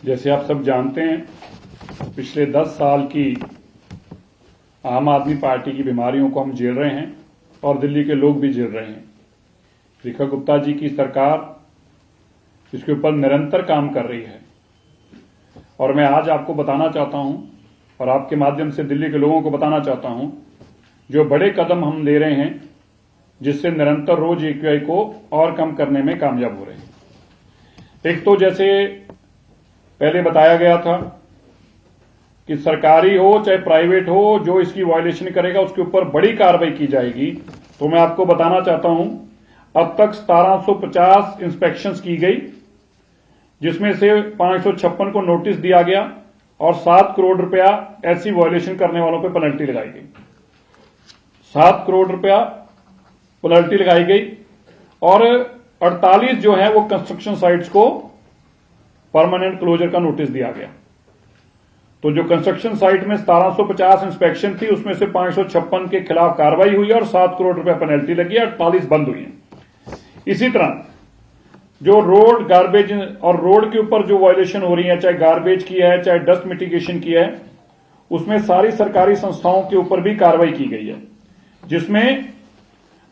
जैसे आप सब जानते हैं, पिछले 10 साल की आम आदमी पार्टी की बीमारियों को हम झेल रहे हैं और दिल्ली के लोग भी झेल रहे हैं। रेखा गुप्ता जी की सरकार इसके ऊपर निरंतर काम कर रही है और मैं आज आपको बताना चाहता हूं और आपके माध्यम से दिल्ली के लोगों को बताना चाहता हूं, जो बड़े कदम हम ले रहे हैं जिससे निरंतर रोज AQI को और कम करने में कामयाब हो रहे हैं। एक तो जैसे पहले बताया गया था कि सरकारी हो चाहे प्राइवेट हो, जो इसकी वायलेशन करेगा उसके ऊपर बड़ी कार्रवाई की जाएगी। तो मैं आपको बताना चाहता हूं, अब तक 1750 इंस्पेक्शंस की गई, जिसमें से 556 को नोटिस दिया गया और 7 करोड़ रुपया ऐसी वायलेशन करने वालों पर पेनल्टी लगाई गई। 7 करोड़ रुपया पेनल्टी लगाई गई और 48 जो है वो कंस्ट्रक्शन साइट्स को परमानेंट क्लोजर का नोटिस दिया गया। तो जो कंस्ट्रक्शन साइट में 1750 इंस्पेक्शन थी, उसमें से 556 के खिलाफ कार्रवाई हुई और 7 करोड़ रुपया पेनल्टी लगी, 48 बंद हुई है। इसी तरह जो रोड गार्बेज और रोड के ऊपर जो वायलेशन हो रही है, चाहे गार्बेज की है चाहे डस्ट मिटिगेशन की है, उसमें सारी सरकारी संस्थाओं के ऊपर भी कार्रवाई की गई है, जिसमें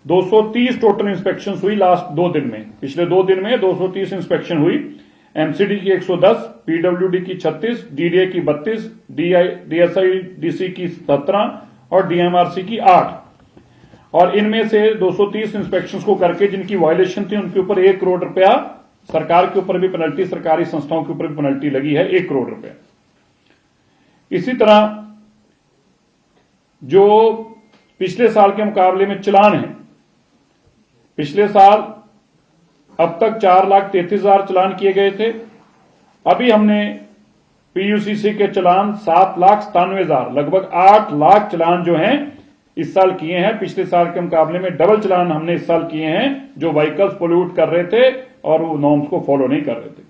230 टोटल इंस्पेक्शन हुई लास्ट 2 दिन में। पिछले 2 दिन में 230 इंस्पेक्शन हुई। MCD की 110, PWD की 36, DDA की 32, DSIDC की 17 और DMRC की 8। और इनमें से 230 इंस्पेक्शन को करके जिनकी वायलेशन थी उनके ऊपर 1 करोड़ रुपया, सरकार के ऊपर भी पेनल्टी, सरकारी संस्थाओं के ऊपर भी पेनल्टी लगी है 1 करोड़ रुपया। इसी तरह जो पिछले साल के मुकाबले में चालान है, पिछले साल अब तक 4,33,000 चालान किए गए थे। अभी हमने PUCC के चालान 7,97,000, लगभग 8 लाख चालान जो हैं इस साल किए हैं। पिछले साल के मुकाबले में डबल चालान हमने इस साल किए हैं, जो व्हीकल्स पोल्यूट कर रहे थे और वो नॉर्म्स को फॉलो नहीं कर रहे थे।